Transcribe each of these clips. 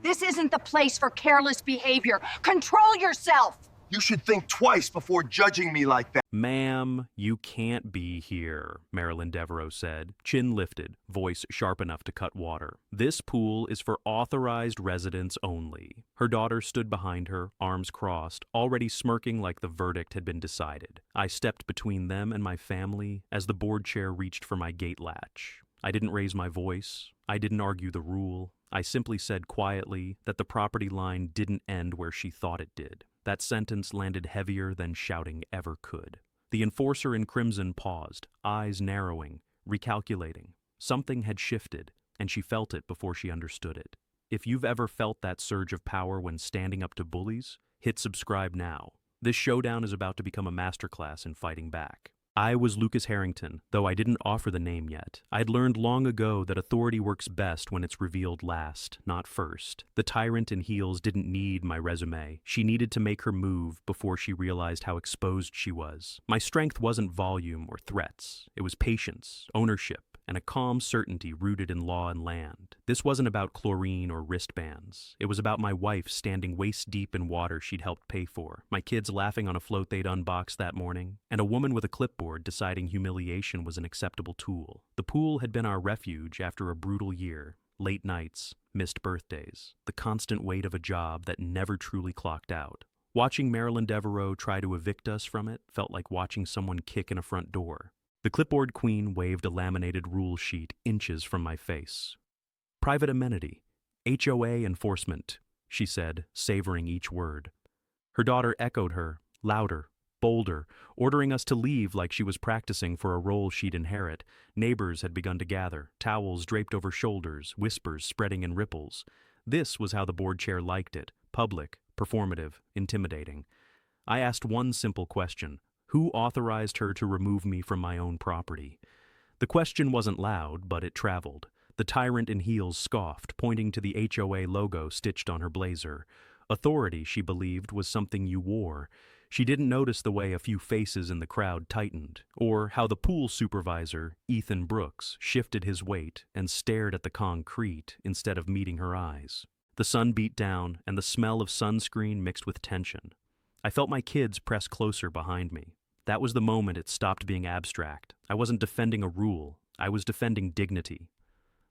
This isn't the place for careless behavior. Control yourself! You should think twice before judging me like that. "Ma'am, you can't be here," Marilyn Devereaux said, chin lifted, voice sharp enough to cut water. "This pool is for authorized residents only." Her daughter stood behind her, arms crossed, already smirking like the verdict had been decided. I stepped between them and my family as the board chair reached for my gate latch. I didn't raise my voice. I didn't argue the rule. I simply said quietly that the property line didn't end where she thought it did. That sentence landed heavier than shouting ever could. The enforcer in crimson paused, eyes narrowing, recalculating. Something had shifted, and she felt it before she understood it. If you've ever felt that surge of power when standing up to bullies, hit subscribe now. This showdown is about to become a masterclass in fighting back. I was Lucas Harrington, though I didn't offer the name yet. I'd learned long ago that authority works best when it's revealed last, not first. The tyrant in heels didn't need my resume. She needed to make her move before she realized how exposed she was. My strength wasn't volume or threats. It was patience, ownership, and a calm certainty rooted in law and land. This wasn't about chlorine or wristbands. It was about my wife standing waist-deep in water she'd helped pay for, my kids laughing on a float they'd unboxed that morning, and a woman with a clipboard deciding humiliation was an acceptable tool. The pool had been our refuge after a brutal year, late nights, missed birthdays, the constant weight of a job that never truly clocked out. Watching Marilyn Devereaux try to evict us from it felt like watching someone kick in a front door. The clipboard queen waved a laminated rule sheet inches from my face. "Private amenity, HOA enforcement," she said, savoring each word. Her daughter echoed her, louder, bolder, ordering us to leave like she was practicing for a role she'd inherit. Neighbors had begun to gather, towels draped over shoulders, whispers spreading in ripples. This was how the board chair liked it: public, performative, intimidating. I asked one simple question: who authorized her to remove me from my own property? The question wasn't loud, but it traveled. The tyrant in heels scoffed, pointing to the HOA logo stitched on her blazer. Authority, she believed, was something you wore. She didn't notice the way a few faces in the crowd tightened, or how the pool supervisor, Ethan Brooks, shifted his weight and stared at the concrete instead of meeting her eyes. The sun beat down, and the smell of sunscreen mixed with tension. I felt my kids press closer behind me. That was the moment it stopped being abstract. I wasn't defending a rule. I was defending dignity.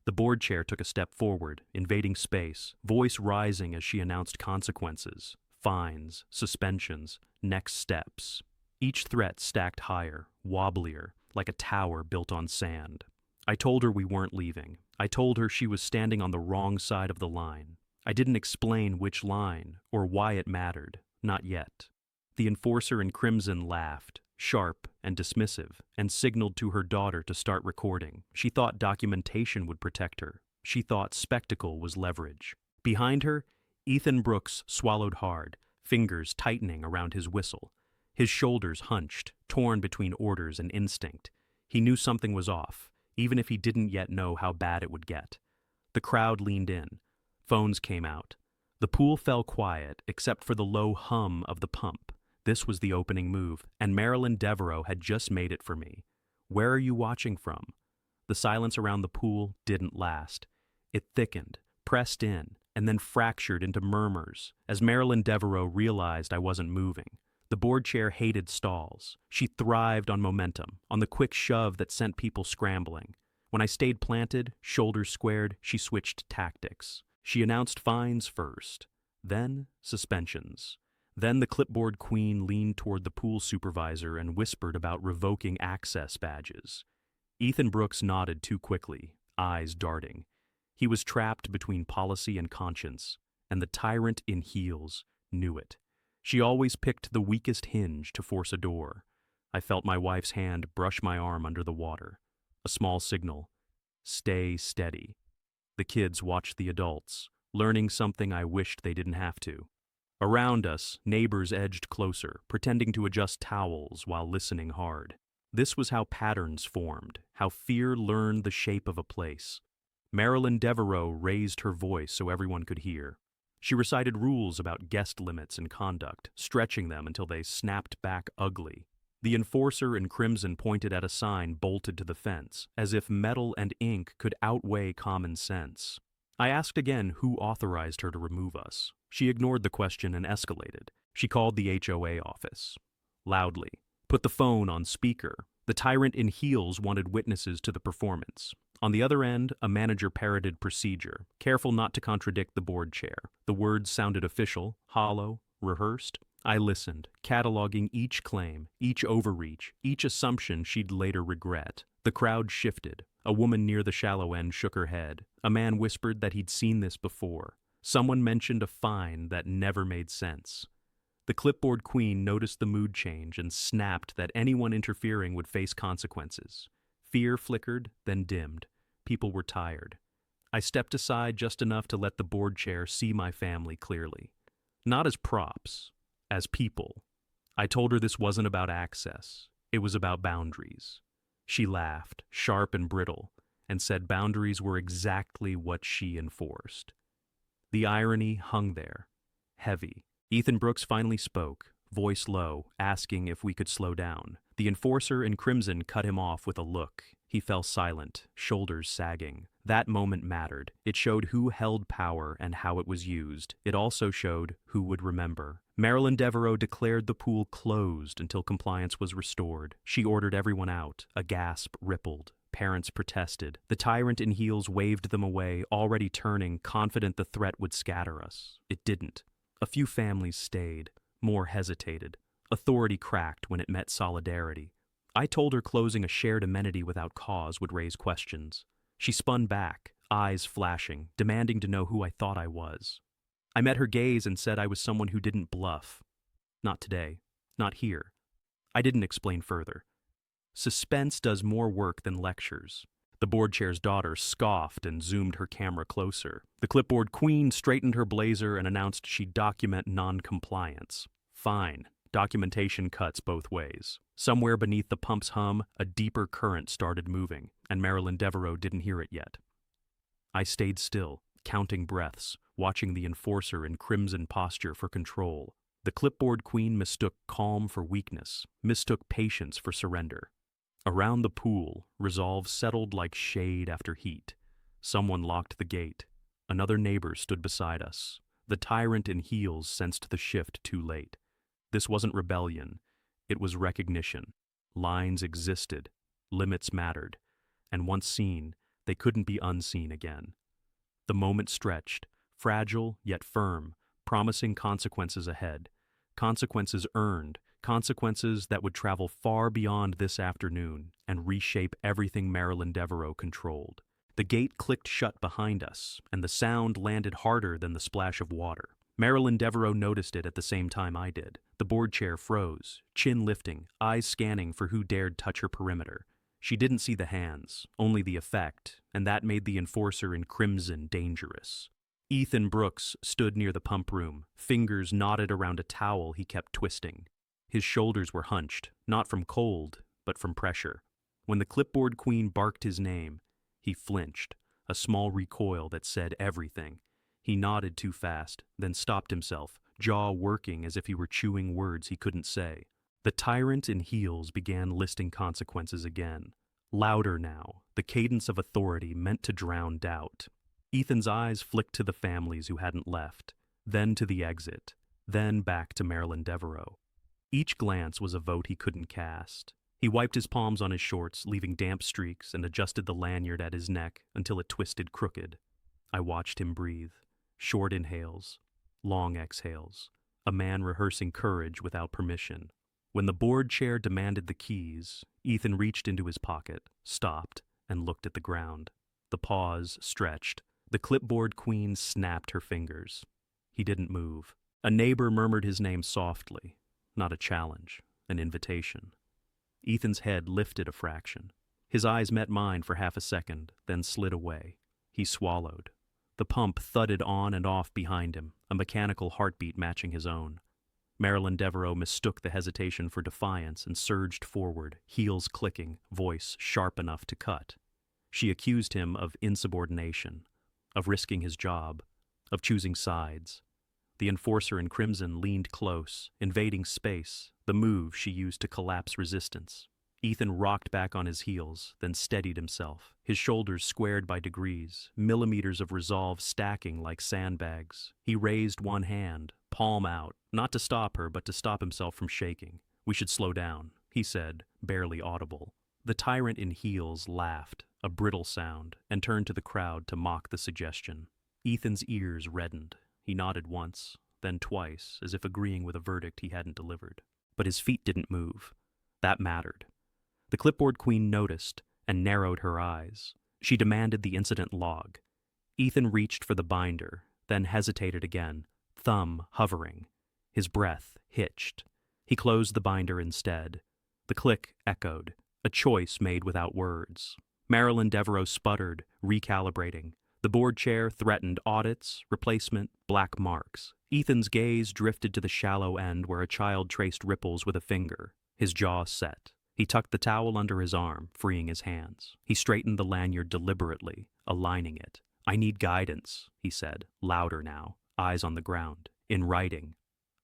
The board chair took a step forward, invading space, voice rising as she announced consequences, fines, suspensions, next steps. Each threat stacked higher, wobblier, like a tower built on sand. I told her we weren't leaving. I told her she was standing on the wrong side of the line. I didn't explain which line or why it mattered. Not yet. The enforcer in crimson laughed, sharp and dismissive, and signaled to her daughter to start recording. She thought documentation would protect her. She thought spectacle was leverage. Behind her, Ethan Brooks swallowed hard, fingers tightening around his whistle. His shoulders hunched, torn between orders and instinct. He knew something was off, even if he didn't yet know how bad it would get. The crowd leaned in. Phones came out. The pool fell quiet, except for the low hum of the pump. This was the opening move, and Marilyn Devereaux had just made it for me. "Where are you watching from?" The silence around the pool didn't last. It thickened, pressed in, and then fractured into murmurs as Marilyn Devereaux realized I wasn't moving. The board chair hated stalls. She thrived on momentum, on the quick shove that sent people scrambling. When I stayed planted, shoulders squared, she switched tactics. She announced fines first, then suspensions. Then the clipboard queen leaned toward the pool supervisor and whispered about revoking access badges. Ethan Brooks nodded too quickly, eyes darting. He was trapped between policy and conscience, and the tyrant in heels knew it. She always picked the weakest hinge to force a door. I felt my wife's hand brush my arm under the water. A small signal. Stay steady. The kids watched the adults, learning something I wished they didn't have to. Around us, neighbors edged closer, pretending to adjust towels while listening hard. This was how patterns formed, how fear learned the shape of a place. Marilyn Devereaux raised her voice so everyone could hear. She recited rules about guest limits and conduct, stretching them until they snapped back ugly. The enforcer in crimson pointed at a sign bolted to the fence, as if metal and ink could outweigh common sense. I asked again who authorized her to remove us. She ignored the question and escalated. She called the HOA office. Loudly. Put the phone on speaker. The tyrant in heels wanted witnesses to the performance. On the other end, a manager parroted procedure, careful not to contradict the board chair. The words sounded official, hollow, rehearsed. I listened, cataloging each claim, each overreach, each assumption she'd later regret. The crowd shifted. A woman near the shallow end shook her head. A man whispered that he'd seen this before. Someone mentioned a fine that never made sense. The clipboard queen noticed the mood change and snapped that anyone interfering would face consequences. Fear flickered, then dimmed. People were tired. I stepped aside just enough to let the board chair see my family clearly. Not as props, as people. I told her this wasn't about access. It was about boundaries. She laughed, sharp and brittle, and said boundaries were exactly what she enforced. The irony hung there, heavy. Ethan Brooks finally spoke, voice low, asking if we could slow down. The enforcer in crimson cut him off with a look. He fell silent, shoulders sagging. That moment mattered. It showed who held power and how it was used. It also showed who would remember. Marilyn Devereaux declared the pool closed until compliance was restored. She ordered everyone out. A gasp rippled. Parents protested. The tyrant in heels waved them away, already turning, confident the threat would scatter us. It didn't. A few families stayed. More hesitated. Authority cracked when it met solidarity. I told her closing a shared amenity without cause would raise questions. She spun back, eyes flashing, demanding to know who I thought I was. I met her gaze and said I was someone who didn't bluff. Not today. Not here. I didn't explain further. Suspense does more work than lectures. The board chair's daughter scoffed and zoomed her camera closer. The clipboard queen straightened her blazer and announced she'd document non-compliance. Fine. Documentation cuts both ways. Somewhere beneath the pump's hum, a deeper current started moving, and Marilyn Devereaux didn't hear it yet. I stayed still, counting breaths, watching the enforcer in crimson posture for control. The clipboard queen mistook calm for weakness, mistook patience for surrender. Around the pool, resolve settled like shade after heat. Someone locked the gate. Another neighbor stood beside us. The tyrant in heels sensed the shift too late. This wasn't rebellion. It was recognition. Lines existed. Limits mattered. And once seen, they couldn't be unseen again. The moment stretched, fragile yet firm, promising consequences ahead. Consequences earned. Consequences that would travel far beyond this afternoon and reshape everything Marilyn Devereaux controlled. The gate clicked shut behind us, and the sound landed harder than the splash of water. Marilyn Devereaux noticed it at the same time I did. The board chair froze, chin lifting, eyes scanning for who dared touch her perimeter. She didn't see the hands, only the effect, and that made the enforcer in crimson dangerous. Ethan Brooks stood near the pump room, fingers knotted around a towel he kept twisting. His shoulders were hunched, not from cold, but from pressure. When the clipboard queen barked his name, he flinched, a small recoil that said everything. He nodded too fast, then stopped himself, jaw working as if he were chewing words he couldn't say. The tyrant in heels began listing consequences again. Louder now, the cadence of authority meant to drown doubt. Ethan's eyes flicked to the families who hadn't left, then to the exit, then back to Marilyn Devereaux. Each glance was a vote he couldn't cast. He wiped his palms on his shorts, leaving damp streaks, and adjusted the lanyard at his neck until it twisted crooked. I watched him breathe. Short inhales, long exhales. A man rehearsing courage without permission. When the board chair demanded the keys, Ethan reached into his pocket, stopped, and looked at the ground. The pause stretched. The clipboard queen snapped her fingers. He didn't move. A neighbor murmured his name softly. Not a challenge, an invitation. Ethan's head lifted a fraction. His eyes met mine for half a second, then slid away. He swallowed. The pump thudded on and off behind him, a mechanical heartbeat matching his own. Marilyn Devereaux mistook the hesitation for defiance and surged forward, heels clicking, voice sharp enough to cut. She accused him of insubordination, of risking his job, of choosing sides. The enforcer in crimson leaned close, invading space, the move she used to collapse resistance. Ethan rocked back on his heels, then steadied himself, his shoulders squared by degrees, millimeters of resolve stacking like sandbags. He raised one hand, palm out, not to stop her, but to stop himself from shaking. "We should slow down," he said, barely audible. The tyrant in heels laughed, a brittle sound, and turned to the crowd to mock the suggestion. Ethan's ears reddened. He nodded once, then twice, as if agreeing with a verdict he hadn't delivered. But his feet didn't move. That mattered. The clipboard queen noticed and narrowed her eyes. She demanded the incident log. Ethan reached for the binder, then hesitated again, thumb hovering. His breath hitched. He closed the binder instead. The click echoed, a choice made without words. Marilyn Devereaux sputtered, recalibrating. The board chair threatened audits, replacement, black marks. Ethan's gaze drifted to the shallow end where a child traced ripples with a finger. His jaw set. He tucked the towel under his arm, freeing his hands. He straightened the lanyard deliberately, aligning it. "I need guidance," he said, louder now, eyes on the ground. "In writing."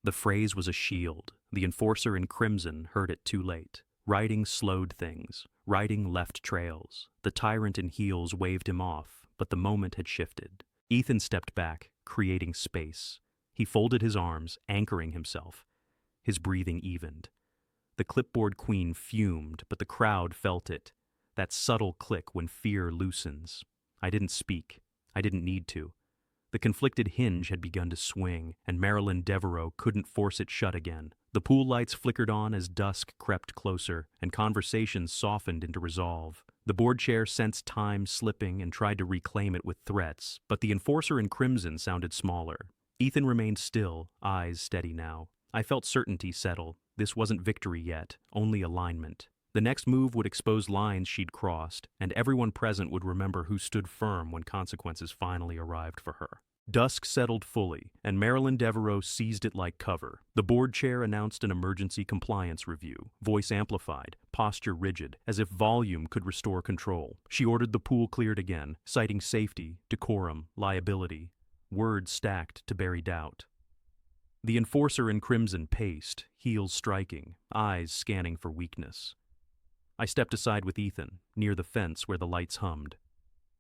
The phrase was a shield. The enforcer in crimson heard it too late. Writing slowed things. Writing left trails. The tyrant in heels waved him off, but the moment had shifted. Ethan stepped back, creating space. He folded his arms, anchoring himself. His breathing evened. The clipboard queen fumed, but the crowd felt it. That subtle click when fear loosens. I didn't speak. I didn't need to. The conflicted hinge had begun to swing, and Marilyn Devereaux couldn't force it shut again. The pool lights flickered on as dusk crept closer, and conversations softened into resolve. The board chair sensed time slipping and tried to reclaim it with threats, but the enforcer in crimson sounded smaller. Ethan remained still, eyes steady now. I felt certainty settle. This wasn't victory yet, only alignment. The next move would expose lines she'd crossed, and everyone present would remember who stood firm when consequences finally arrived for her. Dusk settled fully, and Marilyn Devereaux seized it like cover. The board chair announced an emergency compliance review, voice amplified, posture rigid, as if volume could restore control. She ordered the pool cleared again, citing safety, decorum, liability. Words stacked to bury doubt. The enforcer in crimson paced, heels striking, eyes scanning for weakness. I stepped aside with Ethan, near the fence where the lights hummed.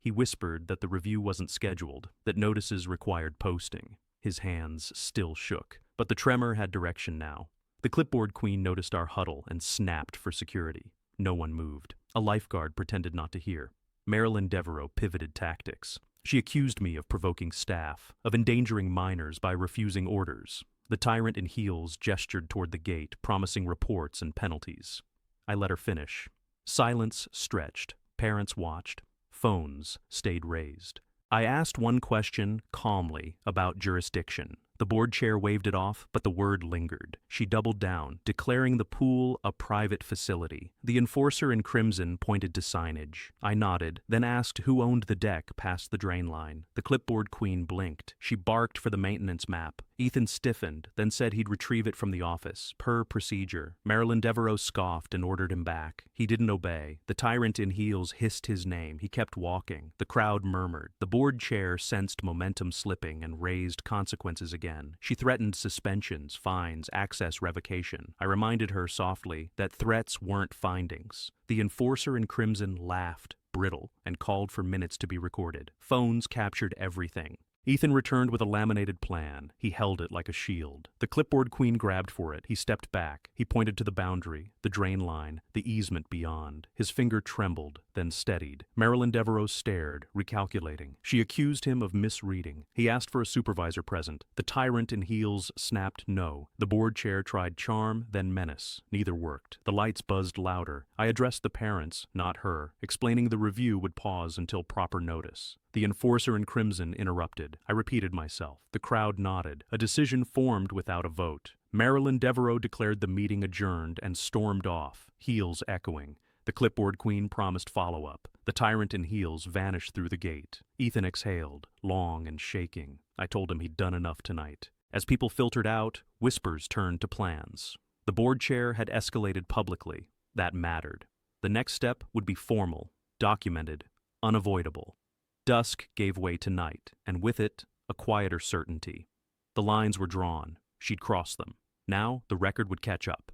He whispered that the review wasn't scheduled, that notices required posting. His hands still shook, but the tremor had direction now. The clipboard queen noticed our huddle and snapped for security. No one moved. A lifeguard pretended not to hear. Marilyn Devereaux pivoted tactics. She accused me of provoking staff, of endangering minors by refusing orders. The tyrant in heels gestured toward the gate, promising reports and penalties. I let her finish. Silence stretched. Parents watched. Phones stayed raised. I asked one question, calmly, about jurisdiction. The board chair waved it off, but the word lingered. She doubled down, declaring the pool a private facility. The enforcer in crimson pointed to signage. I nodded, then asked who owned the deck past the drain line. The clipboard queen blinked. She barked for the maintenance map. Ethan stiffened, then said he'd retrieve it from the office, per procedure. Marilyn Devereaux scoffed and ordered him back. He didn't obey. The tyrant in heels hissed his name. He kept walking. The crowd murmured. The board chair sensed momentum slipping and raised consequences again. She threatened suspensions, fines, access revocation. I reminded her softly that threats weren't findings. The enforcer in crimson laughed, brittle, and called for minutes to be recorded. Phones captured everything. Ethan returned with a laminated plan. He held it like a shield. The clipboard queen grabbed for it. He stepped back. He pointed to the boundary, the drain line, the easement beyond. His finger trembled, then steadied. Marilyn Devereaux stared, recalculating. She accused him of misreading. He asked for a supervisor present. The tyrant in heels snapped no. The board chair tried charm, then menace. Neither worked. The lights buzzed louder. I addressed the parents, not her, explaining the review would pause until proper notice. The enforcer in crimson interrupted. I repeated myself. The crowd nodded. A decision formed without a vote. Marilyn Devereaux declared the meeting adjourned and stormed off, heels echoing. The clipboard queen promised follow-up. The tyrant in heels vanished through the gate. Ethan exhaled, long and shaking. I told him he'd done enough tonight. As people filtered out, whispers turned to plans. The board chair had escalated publicly. That mattered. The next step would be formal, documented, unavoidable. Dusk gave way to night, and with it, a quieter certainty. The lines were drawn. She'd crossed them. Now, the record would catch up.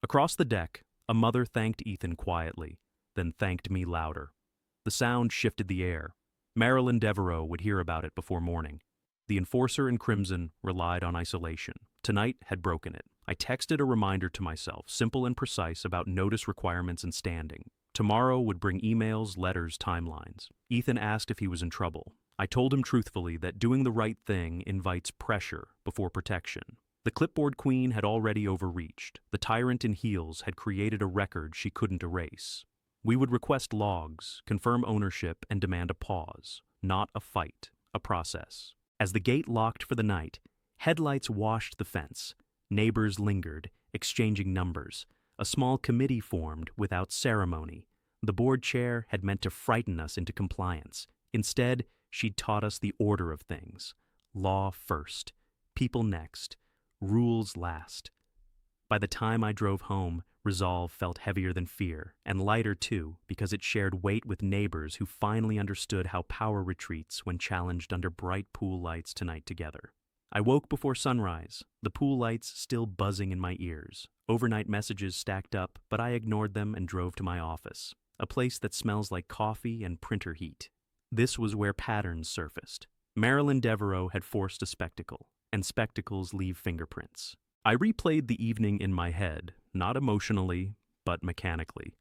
Across the deck, A mother thanked Ethan quietly, then thanked me louder. The sound shifted the air. Marilyn Devereaux would hear about it before morning. The enforcer in crimson relied on isolation. Tonight had broken it. I texted a reminder to myself, simple and precise, about notice requirements and standing. Tomorrow would bring emails, letters, timelines. Ethan asked if he was in trouble. I told him truthfully that doing the right thing invites pressure before protection. The clipboard queen had already overreached. The tyrant in heels had created a record she couldn't erase. We would request logs, confirm ownership, and demand a pause. Not a fight, a process. As the gate locked for the night, headlights washed the fence. Neighbors lingered, exchanging numbers. A small committee formed without ceremony. The board chair had meant to frighten us into compliance. Instead, she'd taught us the order of things. Law first, people next, rules last. By the time I drove home, resolve felt heavier than fear, and lighter too, because it shared weight with neighbors who finally understood how power retreats when challenged under bright pool lights tonight together. I woke before sunrise, the pool lights still buzzing in my ears. Overnight messages stacked up, but I ignored them and drove to my office, a place that smells like coffee and printer heat. This was where patterns surfaced. Marilyn Devereaux had forced a spectacle, and spectacles leave fingerprints. I replayed the evening in my head, not emotionally, but mechanically.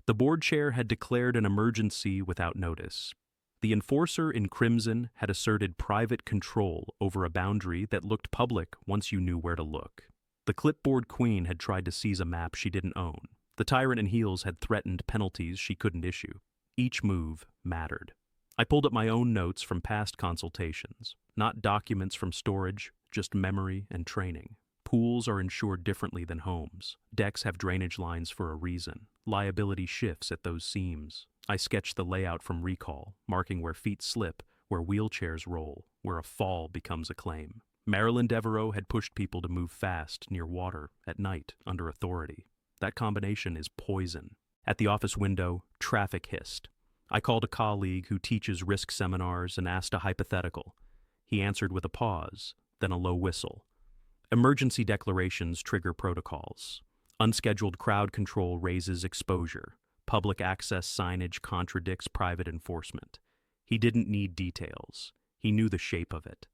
The board chair had declared an emergency without notice. The enforcer in crimson had asserted private control over a boundary that looked public once you knew where to look. The clipboard queen had tried to seize a map she didn't own. The tyrant in heels had threatened penalties she couldn't issue. Each move mattered. I pulled up my own notes from past consultations, not documents from storage, just memory and training. Pools are insured differently than homes. Decks have drainage lines for a reason. Liability shifts at those seams. I sketched the layout from recall, marking where feet slip, where wheelchairs roll, where a fall becomes a claim. Marilyn Devereaux had pushed people to move fast near water, at night, under authority. That combination is poison. At the office window, traffic hissed. I called a colleague who teaches risk seminars and asked a hypothetical. He answered with a pause, then a low whistle. Emergency declarations trigger protocols. Unscheduled crowd control raises exposure. Public access signage contradicts private enforcement. He didn't need details. He knew the shape of it.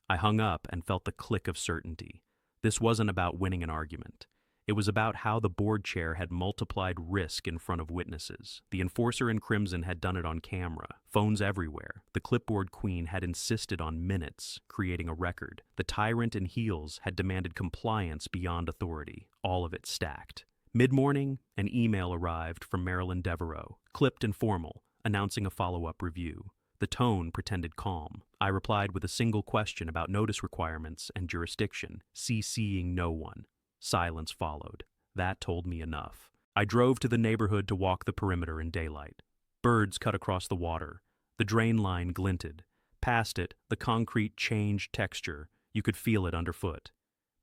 I hung up and felt the click of certainty. This wasn't about winning an argument. It was about how the board chair had multiplied risk in front of witnesses. The enforcer in crimson had done it on camera, phones everywhere. The clipboard queen had insisted on minutes, creating a record. The tyrant in heels had demanded compliance beyond authority, all of it stacked. Mid-morning, an email arrived from Marilyn Devereaux, clipped and formal, announcing a follow-up review. The tone pretended calm. I replied with a single question about notice requirements and jurisdiction, CCing no one. Silence followed. That told me enough. I drove to the neighborhood to walk the perimeter in daylight. Birds cut across the water. The drain line glinted. Past it, the concrete changed texture. You could feel it underfoot.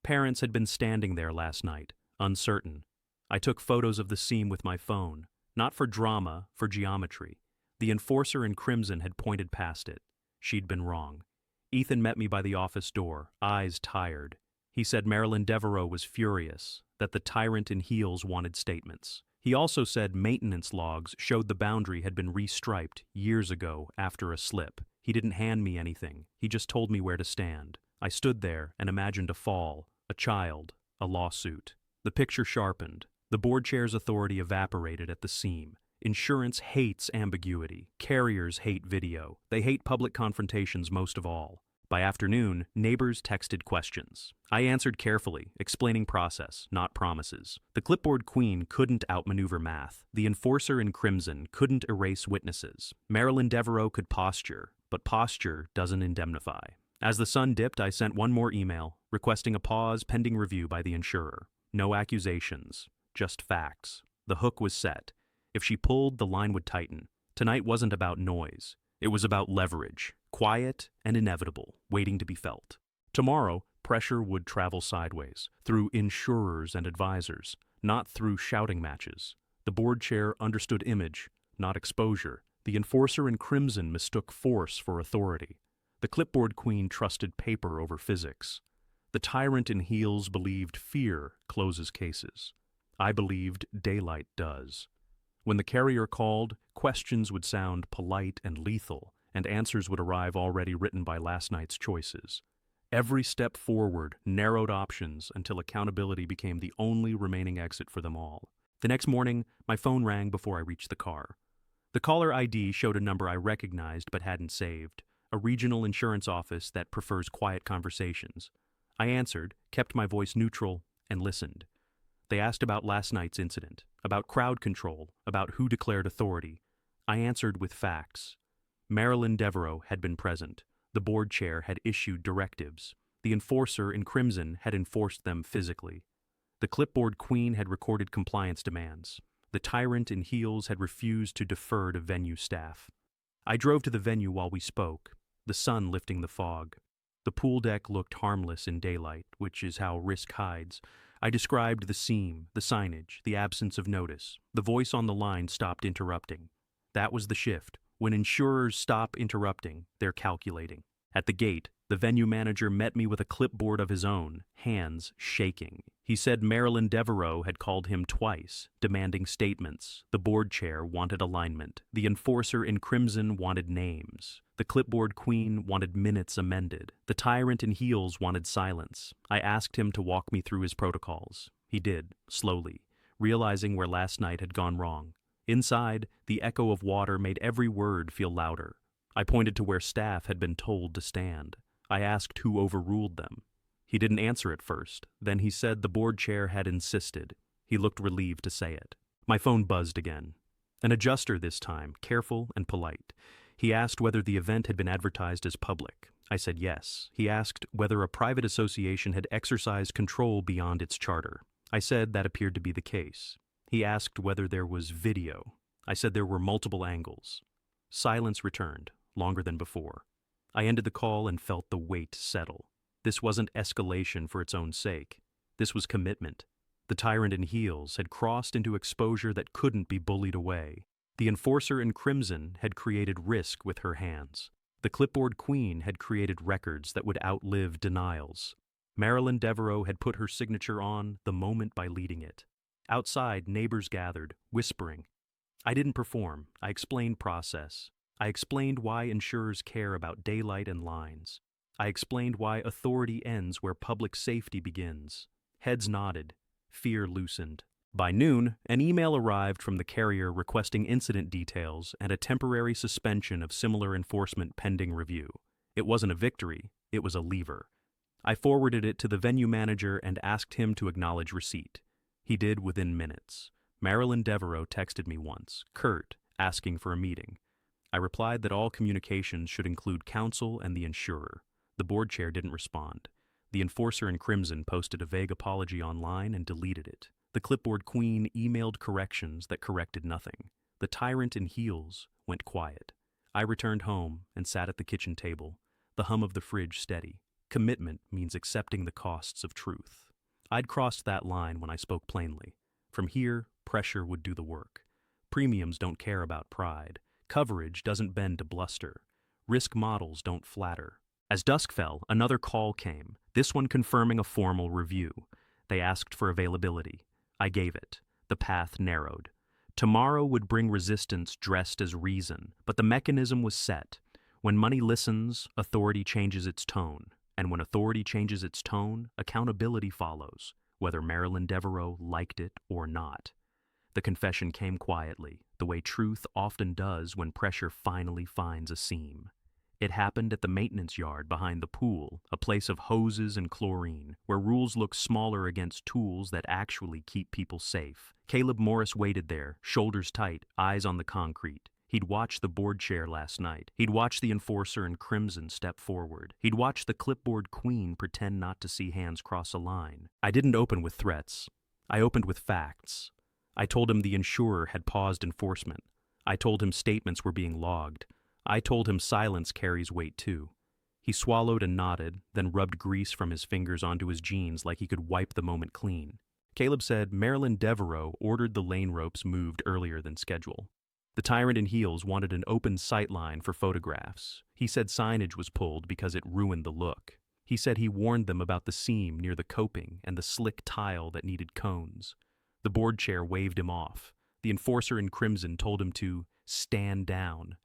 Parents had been standing there last night, uncertain. I took photos of the seam with my phone, not for drama, for geometry. The enforcer in crimson had pointed past it. She'd been wrong. Ethan met me by the office door, eyes tired. He said Marilyn Devereaux was furious, that the tyrant in heels wanted statements. He also said maintenance logs showed the boundary had been restriped years ago after a slip. He didn't hand me anything. He just told me where to stand. I stood there and imagined a fall, a child, a lawsuit. The picture sharpened. The board chair's authority evaporated at the seam. Insurance hates ambiguity. Carriers hate video. They hate public confrontations most of all. By afternoon, neighbors texted questions. I answered carefully, explaining process, not promises. The clipboard queen couldn't outmaneuver math. The enforcer in crimson couldn't erase witnesses. Marilyn Devereaux could posture, but posture doesn't indemnify. As the sun dipped, I sent one more email, requesting a pause pending review by the insurer. No accusations, just facts. The hook was set. If she pulled, the line would tighten. Tonight wasn't about noise. It was about leverage, quiet and inevitable, waiting to be felt. Tomorrow, pressure would travel sideways, through insurers and advisors, not through shouting matches. The board chair understood image, not exposure. The enforcer in crimson mistook force for authority. The clipboard queen trusted paper over physics. The tyrant in heels believed fear closes cases. I believed daylight does. When the carrier called, questions would sound polite and lethal, and answers would arrive already written by last night's choices. Every step forward narrowed options until accountability became the only remaining exit for them all. The next morning, my phone rang before I reached the car. The caller ID showed a number I recognized but hadn't saved, a regional insurance office that prefers quiet conversations. I answered, kept my voice neutral, and listened. They asked about last night's incident, about crowd control, about who declared authority. I answered with facts. Marilyn Devereaux had been present. The board chair had issued directives. The enforcer in crimson had enforced them physically. The clipboard queen had recorded compliance demands. The tyrant in heels had refused to defer to venue staff. I drove to the venue while we spoke, the sun lifting the fog. The pool deck looked harmless in daylight, which is how risk hides. I described the seam, the signage, the absence of notice. The voice on the line stopped interrupting. That was the shift. When insurers stop interrupting, they're calculating. At the gate, the venue manager met me with a clipboard of his own, hands shaking. He said Marilyn Devereaux had called him twice, demanding statements. The board chair wanted alignment. The enforcer in crimson wanted names. The clipboard queen wanted minutes amended. The tyrant in heels wanted silence. I asked him to walk me through his protocols. He did, slowly, realizing where last night had gone wrong. Inside, the echo of water made every word feel louder. I pointed to where staff had been told to stand. I asked who overruled them. He didn't answer at first. Then he said the board chair had insisted. He looked relieved to say it. My phone buzzed again. An adjuster this time, careful and polite. He asked whether the event had been advertised as public. I said yes. He asked whether a private association had exercised control beyond its charter. I said that appeared to be the case. He asked whether there was video. I said there were multiple angles. Silence returned, longer than before. I ended the call and felt the weight settle. This wasn't escalation for its own sake. This was commitment. The tyrant in heels had crossed into exposure that couldn't be bullied away. The enforcer in crimson had created risk with her hands. The clipboard queen had created records that would outlive denials. Marilyn Devereaux had put her signature on the moment by leading it. Outside, neighbors gathered, whispering. I didn't perform. I explained process. I explained why insurers care about daylight and lines. I explained why authority ends where public safety begins. Heads nodded. Fear loosened. By noon, an email arrived from the carrier requesting incident details and a temporary suspension of similar enforcement pending review. It wasn't a victory, it was a lever. I forwarded it to the venue manager and asked him to acknowledge receipt. He did within minutes. Marilyn Devereaux texted me once, curt, asking for a meeting. I replied that all communications should include counsel and the insurer. The board chair didn't respond. The enforcer in crimson posted a vague apology online and deleted it. The clipboard queen emailed corrections that corrected nothing. The tyrant in heels went quiet. I returned home and sat at the kitchen table, the hum of the fridge steady. Commitment means accepting the costs of truth. I'd crossed that line when I spoke plainly. From here, pressure would do the work. Premiums don't care about pride. Coverage doesn't bend to bluster. Risk models don't flatter. As dusk fell, another call came, this one confirming a formal review. They asked for availability. I gave it. The path narrowed. Tomorrow would bring resistance dressed as reason, but the mechanism was set. When money listens, authority changes its tone. And when authority changes its tone, accountability follows, whether Marilyn Devereaux liked it or not. The confession came quietly, the way truth often does when pressure finally finds a seam. It happened at the maintenance yard behind the pool, a place of hoses and chlorine, where rules look smaller against tools that actually keep people safe. Caleb Morris waited there, shoulders tight, eyes on the concrete. He'd watched the board chair last night. He'd watched the enforcer in crimson step forward. He'd watched the clipboard queen pretend not to see hands cross a line. I didn't open with threats. I opened with facts. I told him the insurer had paused enforcement. I told him statements were being logged. I told him silence carries weight too. He swallowed and nodded, then rubbed grease from his fingers onto his jeans like he could wipe the moment clean. Caleb said Marilyn Devereaux ordered the lane ropes moved earlier than schedule. The tyrant in heels wanted an open sightline for photographs. He said signage was pulled because it ruined the look. He said he warned them about the seam near the coping and the slick tile that needed cones. The board chair waved him off. The enforcer in crimson told him to stand down.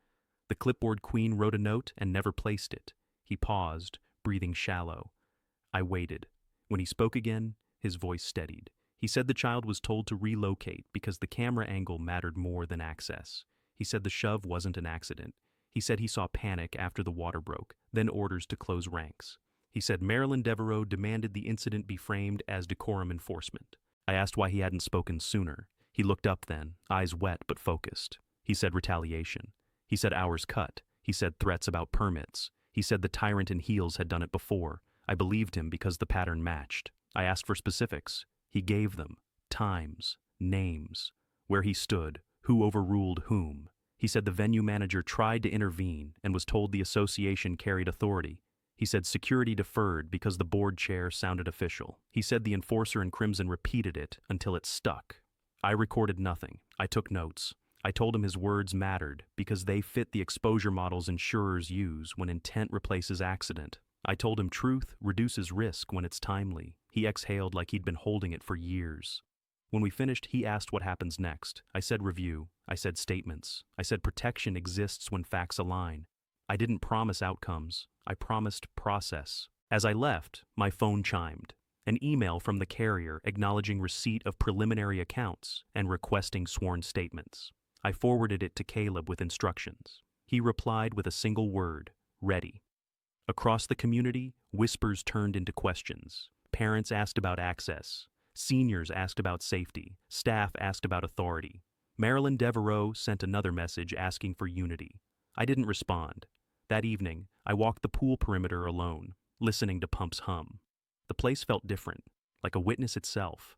The clipboard queen wrote a note and never placed it. He paused, breathing shallow. I waited. When he spoke again, his voice steadied. He said the child was told to relocate because the camera angle mattered more than access. He said the shove wasn't an accident. He said he saw panic after the water broke, then orders to close ranks. He said Marilyn Devereaux demanded the incident be framed as decorum enforcement. I asked why he hadn't spoken sooner. He looked up then, eyes wet but focused. He said retaliation. He said hours cut. He said threats about permits. He said the tyrant in heels had done it before. I believed him because the pattern matched. I asked for specifics. He gave them. Times. Names. Where he stood. Who overruled whom. He said the venue manager tried to intervene and was told the association carried authority. He said security deferred because the board chair sounded official. He said the enforcer in crimson repeated it until it stuck. I recorded nothing. I took notes. I told him his words mattered because they fit the exposure models insurers use when intent replaces accident. I told him truth reduces risk when it's timely. He exhaled like he'd been holding it for years. When we finished, he asked what happens next. I said review. I said statements. I said protection exists when facts align. I didn't promise outcomes. I promised process. As I left, my phone chimed. An email from the carrier acknowledging receipt of preliminary accounts and requesting sworn statements. I forwarded it to Caleb with instructions. He replied with a single word, ready. Across the community, whispers turned into questions. Parents asked about access. Seniors asked about safety. Staff asked about authority. Marilyn Devereaux sent another message asking for unity. I didn't respond. That evening, I walked the pool perimeter alone, listening to pumps hum. The place felt different, like a witness itself.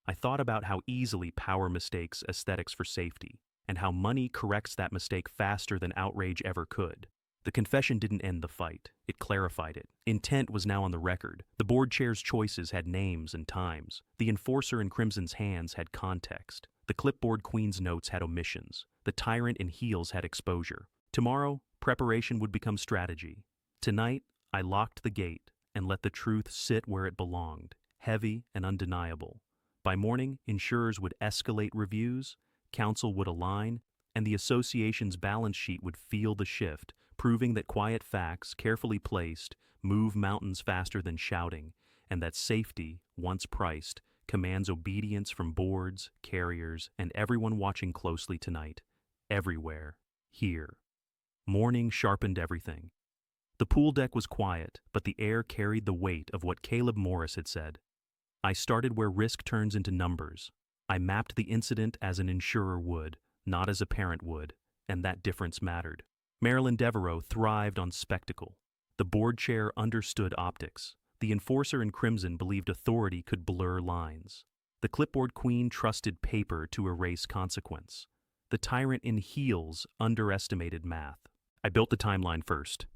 I thought about how easily power mistakes aesthetics for safety, and how money corrects that mistake faster than outrage ever could. The confession didn't end the fight. It clarified it. Intent was now on the record. The board chair's choices had names and times. The enforcer in crimson's hands had context. The clipboard queen's notes had omissions. The tyrant in heels had exposure. Tomorrow, preparation would become strategy. Tonight, I locked the gate and let the truth sit where it belonged, heavy and undeniable. By morning, insurers would escalate reviews, counsel would align, and the association's balance sheet would feel the shift, proving that quiet facts, carefully placed, move mountains faster than shouting, and that safety, once priced, commands obedience from boards, carriers, and everyone watching closely tonight. Everywhere. Here. Morning sharpened everything. The pool deck was quiet, but the air carried the weight of what Caleb Morris had said. I started where risk turns into numbers. I mapped the incident as an insurer would, not as a parent would, and that difference mattered. Marilyn Devereaux thrived on spectacle. The board chair understood optics. The enforcer in crimson believed authority could blur lines. The clipboard queen trusted paper to erase consequence. The tyrant in heels underestimated math. I built the timeline first.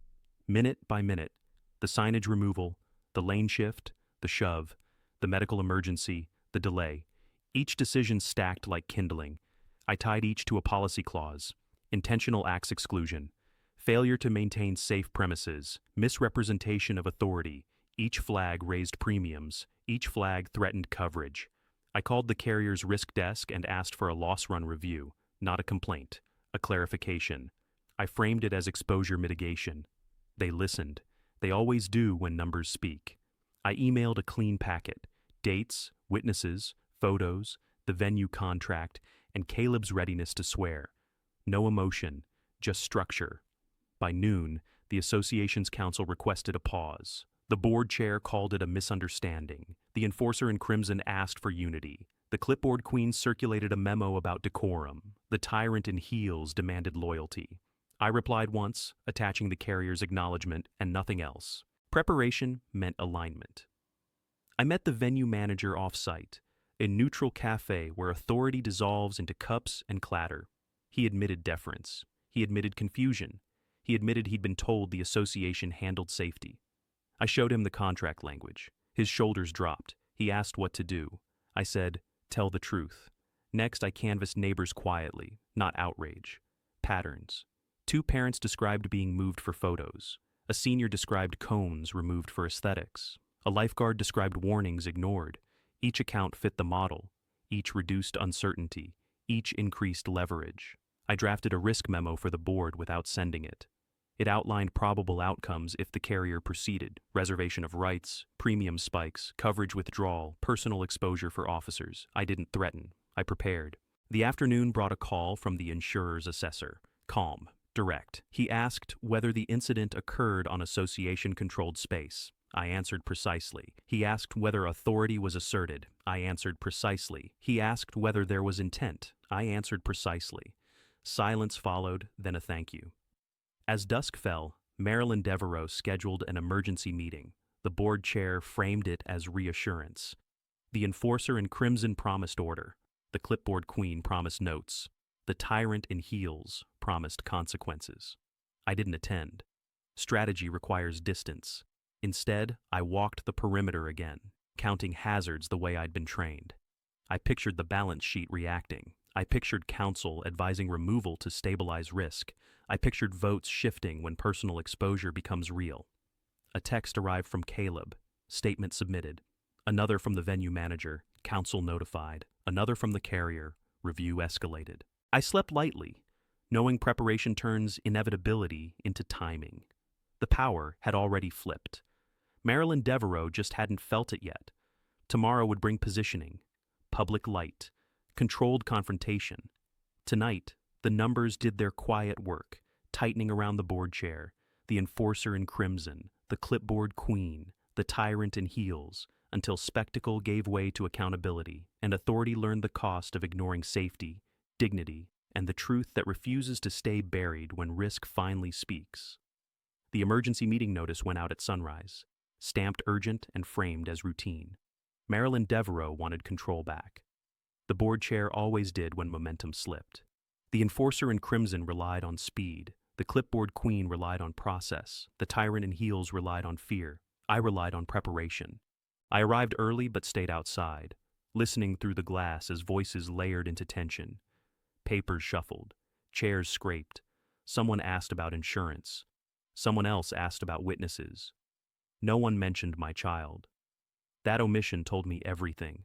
Minute by minute, the signage removal, the lane shift, the shove, the medical emergency, the delay. Each decision stacked like kindling. I tied each to a policy clause. Intentional acts exclusion. Failure to maintain safe premises. Misrepresentation of authority. Each flag raised premiums. Each flag threatened coverage. I called the carrier's risk desk and asked for a loss run review, not a complaint, a clarification. I framed it as exposure mitigation. They listened. They always do when numbers speak. I emailed a clean packet, dates, witnesses, photos, the venue contract, and Caleb's readiness to swear. No emotion, just structure. By noon, the association's counsel requested a pause. The board chair called it a misunderstanding. The enforcer in crimson asked for unity. The clipboard queen circulated a memo about decorum. The tyrant in heels demanded loyalty. I replied once, attaching the carrier's acknowledgement and nothing else. Preparation meant alignment. I met the venue manager off-site, a neutral cafe where authority dissolves into cups and clatter. He admitted deference. He admitted confusion. He admitted he'd been told the association handled safety. I showed him the contract language. His shoulders dropped. He asked what to do. I said, tell the truth. Next, I canvassed neighbors quietly, not outrage. Patterns. 2 parents described being moved for photos. A senior described cones removed for aesthetics. A lifeguard described warnings ignored. Each account fit the model. each reduced uncertainty, each increased leverage. I drafted a risk memo for the board without sending it. It outlined probable outcomes if the carrier proceeded: reservation of rights, premium spikes, coverage withdrawal, personal exposure for officers. I didn't threaten. I prepared. The afternoon brought a call from the insurer's assessor. Calm, direct. He asked whether the incident occurred on association-controlled space. I answered precisely. He asked whether authority was asserted. I answered precisely. He asked whether there was intent. I answered precisely. Silence followed, then a thank you. As dusk fell, Marilyn Devereaux scheduled an emergency meeting. The board chair framed it as reassurance. The enforcer in crimson promised order. The clipboard queen promised notes. The tyrant in heels promised consequences. I didn't attend. Strategy requires distance. Instead, I walked the perimeter again, counting hazards the way I'd been trained. I pictured the balance sheet reacting. I pictured counsel advising removal to stabilize risk. I pictured votes shifting when personal exposure becomes real. A text arrived from Caleb, statement submitted. Another from the venue manager, counsel notified. Another from the carrier, review escalated. I slept lightly, knowing preparation turns inevitability into timing. The power had already flipped. Marilyn Devereaux just hadn't felt it yet. Tomorrow would bring positioning, public light, controlled confrontation. Tonight, the numbers did their quiet work, tightening around the board chair, the enforcer in crimson, the clipboard queen, the tyrant in heels, until spectacle gave way to accountability, and authority learned the cost of ignoring safety, dignity, and the truth that refuses to stay buried when risk finally speaks. The emergency meeting notice went out at sunrise, stamped urgent and framed as routine. Marilyn Devereaux wanted control back. The board chair always did when momentum slipped. The enforcer in crimson relied on speed. The clipboard queen relied on process. The tyrant in heels relied on fear. I relied on preparation. I arrived early but stayed outside, listening through the glass as voices layered into tension. Papers shuffled. Chairs scraped. Someone asked about insurance. Someone else asked about witnesses. No one mentioned my child. That omission told me everything.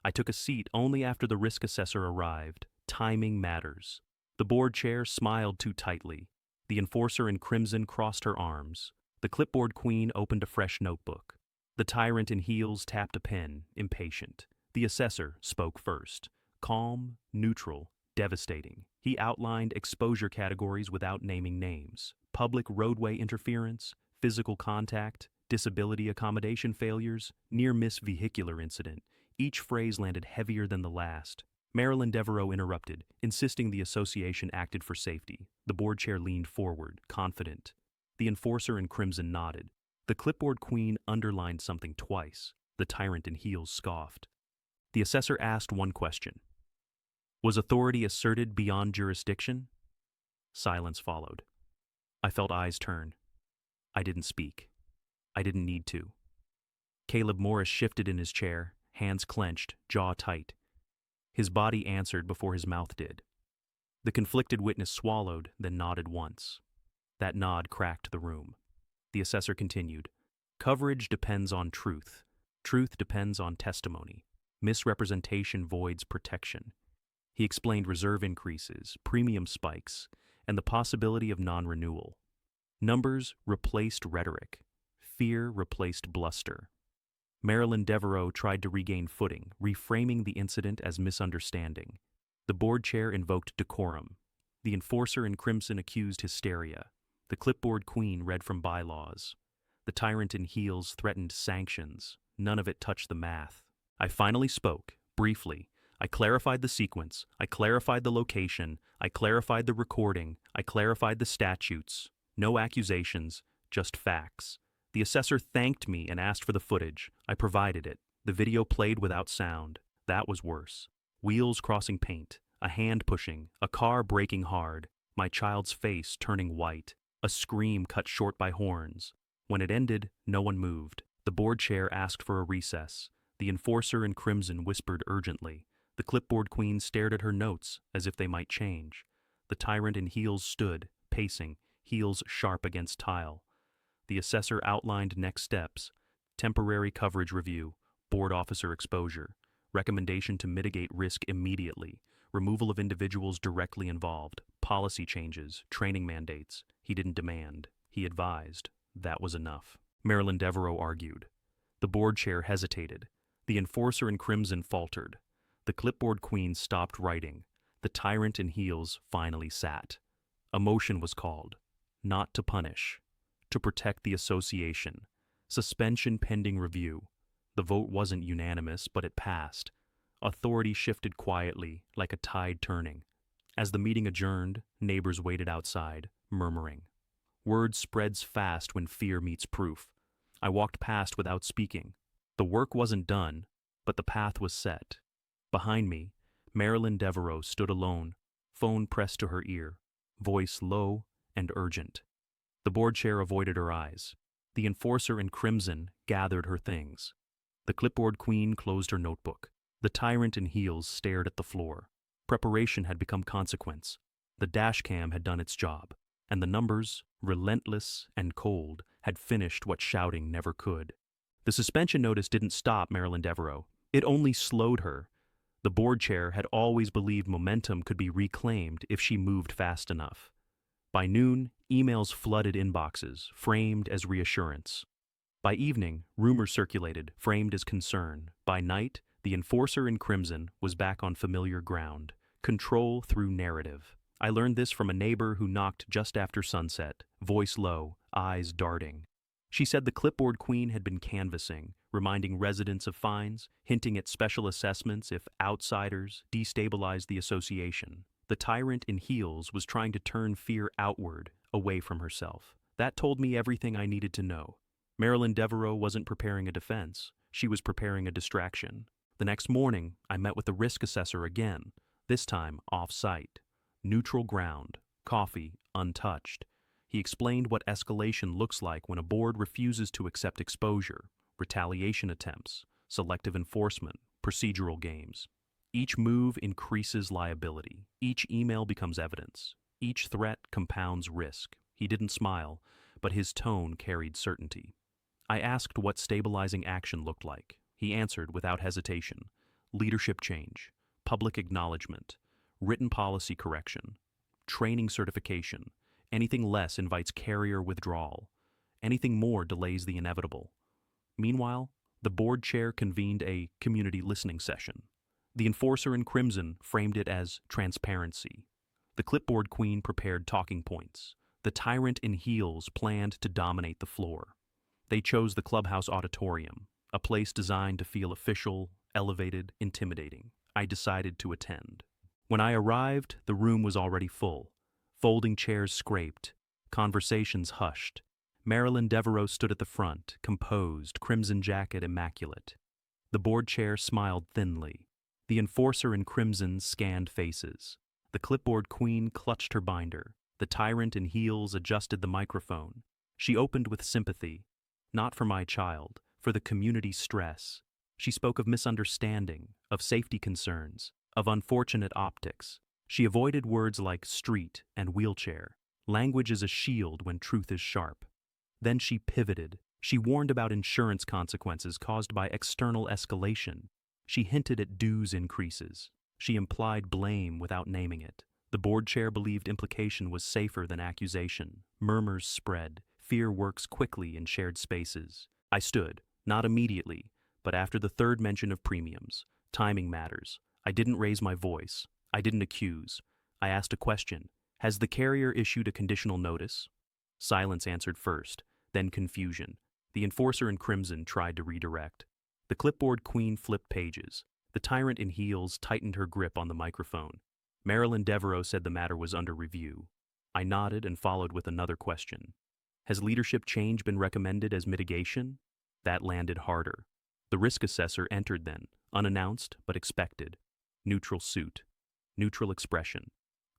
I took a seat only after the risk assessor arrived. Timing matters. The board chair smiled too tightly. The enforcer in crimson crossed her arms. The clipboard queen opened a fresh notebook. The tyrant in heels tapped a pen, impatient. The assessor spoke first. Calm, neutral, devastating. He outlined exposure categories without naming names. Public roadway interference, physical contact, disability accommodation failures, near-miss vehicular incident. Each phrase landed heavier than the last. Marilyn Devereaux interrupted, insisting the association acted for safety. The board chair leaned forward, confident. The enforcer in crimson nodded. The clipboard queen underlined something twice. The tyrant in heels scoffed. The assessor asked one question. Was authority asserted beyond jurisdiction? Silence followed. I felt eyes turn. I didn't speak. I didn't need to. Caleb Morris shifted in his chair, hands clenched, jaw tight. His body answered before his mouth did. The conflicted witness swallowed, then nodded once. That nod cracked the room. The assessor continued. Coverage depends on truth. Truth depends on testimony. Misrepresentation voids protection. He explained reserve increases, premium spikes, and the possibility of non-renewal. Numbers replaced rhetoric. Fear replaced bluster. Marilyn Devereaux tried to regain footing, reframing the incident as misunderstanding. The board chair invoked decorum. The enforcer in crimson accused hysteria. The clipboard queen read from bylaws. The tyrant in heels threatened sanctions. None of it touched the math. I finally spoke, briefly. I clarified the sequence. I clarified the location. I clarified the recording. I clarified the statutes. No accusations, just facts. The assessor thanked me and asked for the footage. I provided it. The video played without sound. That was worse. Wheels crossing paint, a hand pushing, a car braking hard, my child's face turning white, a scream cut short by horns. When it ended, no one moved. The board chair asked for a recess. The enforcer in crimson whispered urgently. The clipboard queen stared at her notes as if they might change. The tyrant in heels stood, pacing, heels sharp against tile. The assessor outlined next steps: temporary coverage review, board officer exposure, recommendation to mitigate risk immediately, removal of individuals directly involved, policy changes, training mandates. He didn't demand. He advised. That was enough. Marilyn Devereaux argued. The board chair hesitated. The enforcer in crimson faltered. The clipboard queen stopped writing. The tyrant in heels finally sat. A motion was called. Not to punish. To protect the association. Suspension pending review. The vote wasn't unanimous, but it passed. Authority shifted quietly, like a tide turning. As the meeting adjourned, neighbors waited outside, murmuring. Word spreads fast when fear meets proof. I walked past without speaking. The work wasn't done, but the path was set. Behind me, Marilyn Devereaux stood alone, phone pressed to her ear, voice low and urgent. The board chair avoided her eyes. The enforcer in crimson gathered her things. The clipboard queen closed her notebook. The tyrant in heels stared at the floor. Preparation had become consequence. The dashcam had done its job, and the numbers, relentless and cold, had finished what shouting never could. The suspension notice didn't stop Marilyn Devereaux. It only slowed her. The board chair had always believed momentum could be reclaimed if she moved fast enough. By noon, emails flooded inboxes, framed as reassurance. By evening, rumors circulated, framed as concern. By night, the enforcer in crimson was back on familiar ground. Control through narrative. I learned this from a neighbor who knocked just after sunset, voice low, eyes darting. She said the clipboard queen had been canvassing, reminding residents of fines, hinting at special assessments if outsiders destabilized the association. The tyrant in heels was trying to turn fear outward, away from herself. That told me everything I needed to know. Marilyn Devereaux wasn't preparing a defense. She was preparing a distraction. The next morning, I met with the risk assessor again, this time off-site. Neutral ground, coffee untouched. He explained what escalation looks like when a board refuses to accept exposure, retaliation attempts, selective enforcement, procedural games. Each move increases liability. Each email becomes evidence. Each threat compounds risk. He didn't smile, but his tone carried certainty. I asked what stabilizing action looked like. He answered without hesitation. Leadership change, public acknowledgement, written policy correction, training certification. Anything less invites carrier withdrawal. Anything more delays the inevitable. Meanwhile, the board chair convened a community listening session. The enforcer in crimson framed it as transparency. The clipboard queen prepared talking points. The tyrant in heels planned to dominate the floor. They chose the clubhouse auditorium, a place designed to feel official, elevated, intimidating. I decided to attend. When I arrived, the room was already full. Folding chairs scraped, conversations hushed. Marilyn Devereaux stood at the front, composed, crimson jacket immaculate. The board chair smiled thinly. The enforcer in crimson scanned faces. The clipboard queen clutched her binder. The tyrant in heels adjusted the microphone. She opened with sympathy, not for my child, for the community's stress. She spoke of misunderstanding, of safety concerns, of unfortunate optics. She avoided words like street and wheelchair. Language is a shield when truth is sharp. Then she pivoted. She warned about insurance consequences caused by external escalation. She hinted at dues increases. She implied blame without naming it. The board chair believed implication was safer than accusation. Murmurs spread. Fear works quickly in shared spaces. I stood, not immediately, but after the third mention of premiums. Timing matters. I didn't raise my voice. I didn't accuse. I asked a question. Has the carrier issued a conditional notice? Silence answered first, then confusion. The enforcer in crimson tried to redirect. The clipboard queen flipped pages. The tyrant in heels tightened her grip on the microphone. Marilyn Devereaux said the matter was under review. I nodded and followed with another question. Has leadership change been recommended as mitigation? That landed harder. The risk assessor entered then, unannounced but expected. Neutral suit. Neutral expression.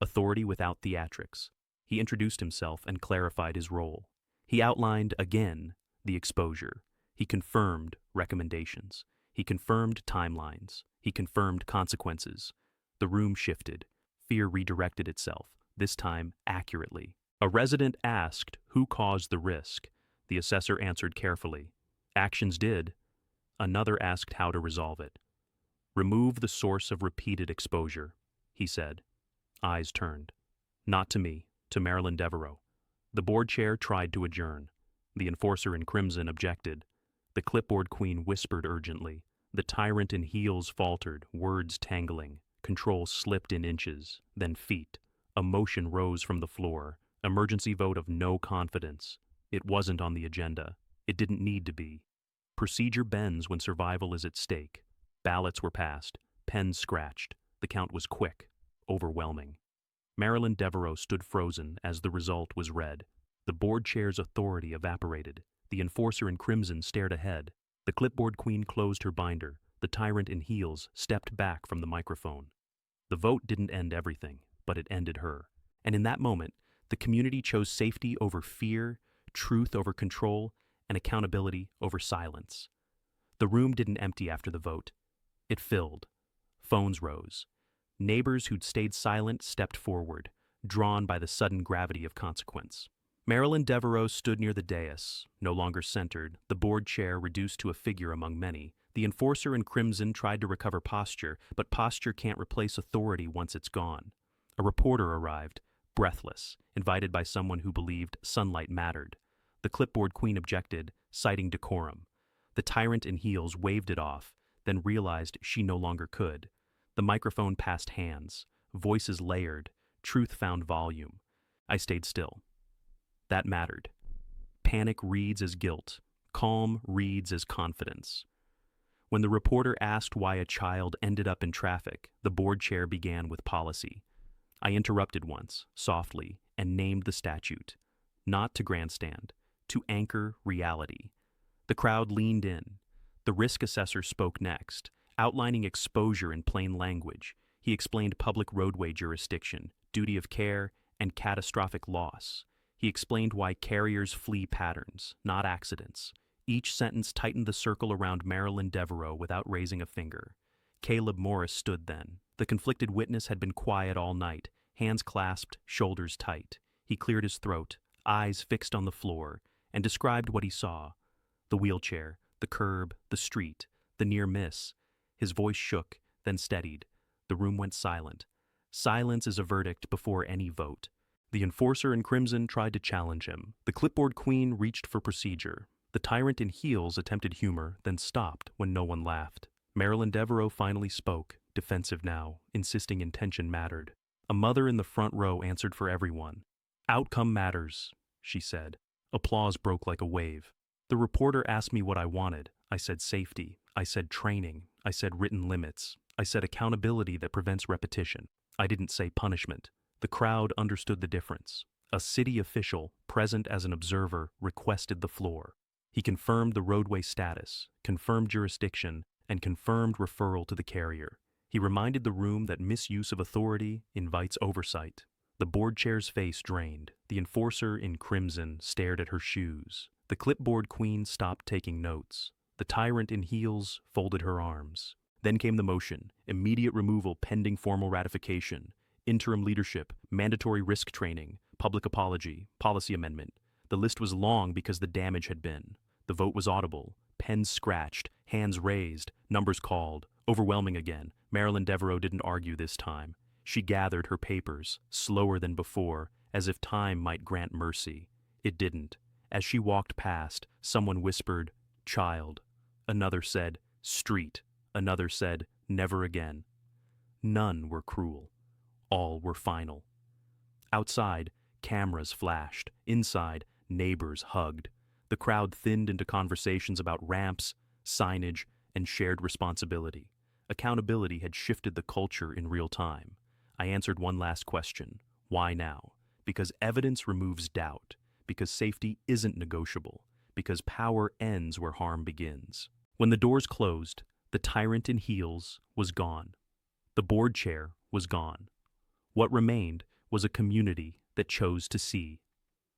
Authority without theatrics. He introduced himself and clarified his role. He outlined, again, the exposure. He confirmed recommendations. He confirmed timelines. He confirmed consequences. The room shifted. Fear redirected itself, this time accurately. A resident asked who caused the risk. The assessor answered carefully. Actions did. Another asked how to resolve it. Remove the source of repeated exposure, he said. Eyes turned. Not to me, to Marilyn Devereaux. The board chair tried to adjourn. The enforcer in crimson objected. The clipboard queen whispered urgently. The tyrant in heels faltered, words tangling. Control slipped in inches, then feet. A motion rose from the floor. Emergency vote of no confidence. It wasn't on the agenda. It didn't need to be. Procedure bends when survival is at stake. Ballots were passed. Pens scratched. The count was quick, overwhelming. Marilyn Devereaux stood frozen as the result was read. The board chair's authority evaporated. The enforcer in crimson stared ahead. The clipboard queen closed her binder. The tyrant in heels stepped back from the microphone. The vote didn't end everything, but it ended her. And in that moment, the community chose safety over fear, truth over control, and accountability over silence. The room didn't empty after the vote. It filled. Phones rose. Neighbors who'd stayed silent stepped forward, drawn by the sudden gravity of consequence. Marilyn Devereaux stood near the dais, no longer centered, the board chair reduced to a figure among many. The enforcer in crimson tried to recover posture, but posture can't replace authority once it's gone. A reporter arrived, breathless, invited by someone who believed sunlight mattered. The clipboard queen objected, citing decorum. The tyrant in heels waved it off, then realized she no longer could. The microphone passed hands, voices layered, truth found volume. I stayed still. That mattered. Panic reads as guilt. Calm reads as confidence. When the reporter asked why a child ended up in traffic, the board chair began with policy. I interrupted once, softly, and named the statute. Not to grandstand, to anchor reality. The crowd leaned in. The risk assessor spoke next, outlining exposure in plain language. He explained public roadway jurisdiction, duty of care, and catastrophic loss. He explained why carriers flee patterns, not accidents. Each sentence tightened the circle around Marilyn Devereaux without raising a finger. Caleb Morris stood then. The conflicted witness had been quiet all night, hands clasped, shoulders tight. He cleared his throat, eyes fixed on the floor, and described what he saw. The wheelchair, the curb, the street, the near miss. His voice shook, then steadied. The room went silent. Silence is a verdict before any vote. The enforcer in crimson tried to challenge him. The clipboard queen reached for procedure. The tyrant in heels attempted humor, then stopped when no one laughed. Marilyn Devereaux finally spoke, defensive now, insisting intention mattered. A mother in the front row answered for everyone. Outcome matters, she said. Applause broke like a wave. The reporter asked me what I wanted. I said safety. I said training. I said written limits. I said accountability that prevents repetition. I didn't say punishment. The crowd understood the difference. A city official, present as an observer, requested the floor. He confirmed the roadway status, confirmed jurisdiction, and confirmed referral to the carrier. He reminded the room that misuse of authority invites oversight. The board chair's face drained. The enforcer in crimson stared at her shoes. The clipboard queen stopped taking notes. The tyrant in heels folded her arms. Then came the motion, immediate removal pending formal ratification, interim leadership, mandatory risk training, public apology, policy amendment. The list was long because the damage had been. The vote was audible. Pens scratched, hands raised, numbers called. Overwhelming again. Marilyn Devereaux didn't argue this time. She gathered her papers, slower than before, as if time might grant mercy. It didn't. As she walked past, someone whispered, "Child." Another said, "Street." Another said, "Never again." None were cruel. All were final. Outside, cameras flashed. Inside, neighbors hugged. The crowd thinned into conversations about ramps, signage, and shared responsibility. Accountability had shifted the culture in real time. I answered one last question. Why now? Because evidence removes doubt. Because safety isn't negotiable. Because power ends where harm begins. When the doors closed, the tyrant in heels was gone. The board chair was gone. What remained was a community that chose to see.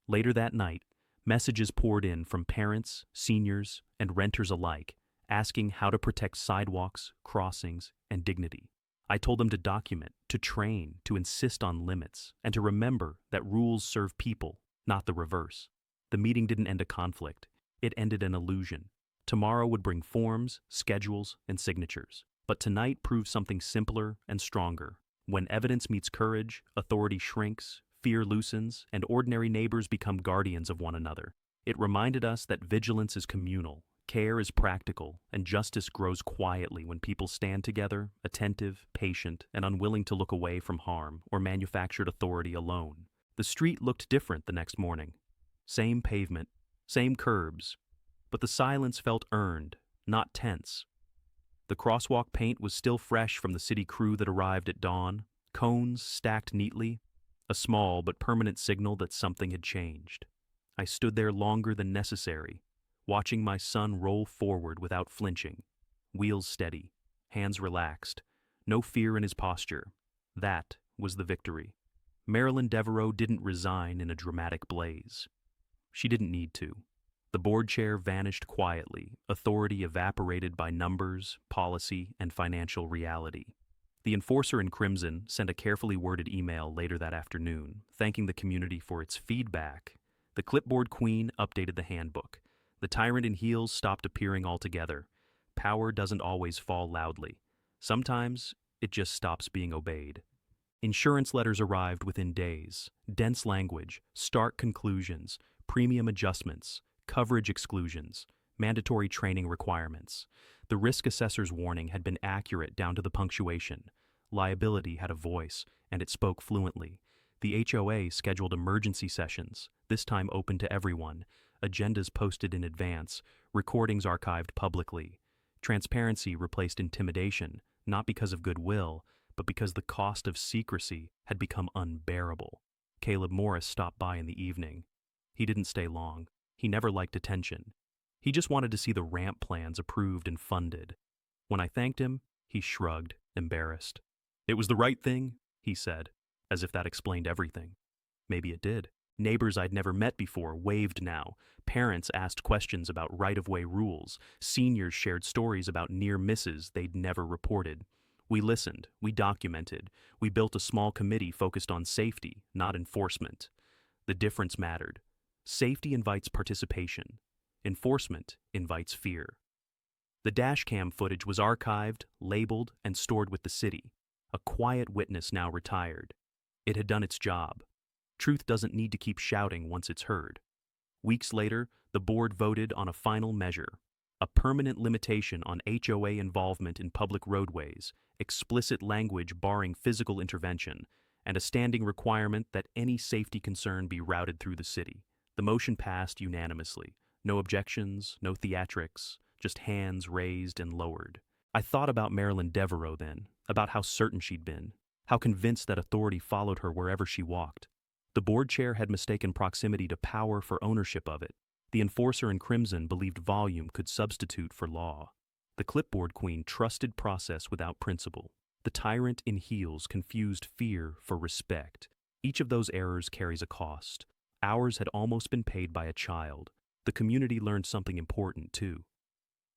Later that night, messages poured in from parents, seniors, and renters alike, asking how to protect sidewalks, crossings, and dignity. I told them to document, to train, to insist on limits, and to remember that rules serve people, not the reverse. The meeting didn't end a conflict. It ended an illusion. Tomorrow would bring forms, schedules, and signatures. But tonight proves something simpler and stronger. When evidence meets courage, authority shrinks, fear loosens, and ordinary neighbors become guardians of one another. It reminded us that vigilance is communal, care is practical, and justice grows quietly when people stand together, attentive, patient, and unwilling to look away from harm or manufactured authority alone. The street looked different the next morning. Same pavement, same curbs, but the silence felt earned, not tense. The crosswalk paint was still fresh from the city crew that arrived at dawn, cones stacked neatly, a small but permanent signal that something had changed. I stood there longer than necessary, watching my son roll forward without flinching, wheels steady, hands relaxed, no fear in his posture. That was the victory. Marilyn Devereaux didn't resign in a dramatic blaze. She didn't need to. The board chair vanished quietly, authority evaporated by numbers, policy, and financial reality. The enforcer in crimson sent a carefully worded email later that afternoon, thanking the community for its feedback. The clipboard queen updated the handbook. The tyrant in heels stopped appearing altogether. Power doesn't always fall loudly. Sometimes it just stops being obeyed. Insurance letters arrived within days. Dense language, stark conclusions, premium adjustments, coverage exclusions, mandatory training requirements. The risk assessor's warning had been accurate down to the punctuation. Liability had a voice, and it spoke fluently. The HOA scheduled emergency sessions, this time open to everyone, agendas posted in advance, recordings archived publicly. Transparency replaced intimidation, not because of goodwill, but because the cost of secrecy had become unbearable. Caleb Morris stopped by in the evening. He didn't stay long. He never liked attention. He just wanted to see the ramp plans approved and funded. When I thanked him, he shrugged, embarrassed. "It was the right thing," he said, as if that explained everything. Maybe it did. Neighbors I'd never met before waved now. Parents asked questions about right-of-way rules. Seniors shared stories about near misses they'd never reported. We listened, we documented, we built a small committee focused on safety, not enforcement. The difference mattered. Safety invites participation. Enforcement invites fear. The dashcam footage was archived, labeled, and stored with the city. A quiet witness now retired. It had done its job. Truth doesn't need to keep shouting once it's heard. Weeks later, the board voted on a final measure. A permanent limitation on HOA involvement in public roadways, explicit language barring physical intervention, and a standing requirement that any safety concern be routed through the city. The motion passed unanimously. No objections, no theatrics, just hands raised and lowered. I thought about Marilyn Devereaux then, about how certain she'd been, how convinced that authority followed her wherever she walked. The board chair had mistaken proximity to power for ownership of it. The enforcer in crimson believed volume could substitute for law. The clipboard queen trusted process without principle. The tyrant in heels confused fear for respect. Each of those errors carries a cost. Ours had almost been paid by a child. The community learned something important, too.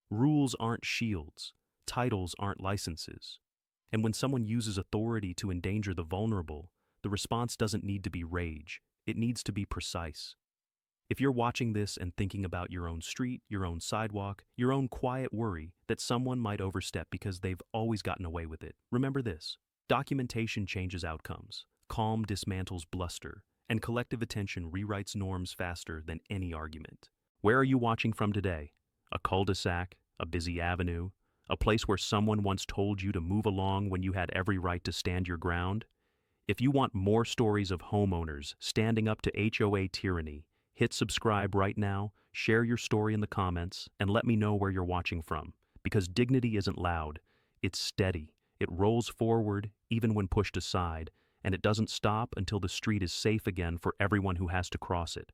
Rules aren't shields. Titles aren't licenses. And when someone uses authority to endanger the vulnerable, the response doesn't need to be rage. It needs to be precise. If you're watching this and thinking about your own street, your own sidewalk, your own quiet worry that someone might overstep because they've always gotten away with it, remember this. Documentation changes outcomes. Calm dismantles bluster. And collective attention rewrites norms faster than any argument. Where are you watching from today? A cul-de-sac? A busy avenue? A place where someone once told you to move along when you had every right to stand your ground? If you want more stories of homeowners standing up to HOA tyranny, hit subscribe right now, share your story in the comments, and let me know where you're watching from. Because dignity isn't loud, it's steady. It rolls forward even when pushed aside, and it doesn't stop until the street is safe again for everyone who has to cross it.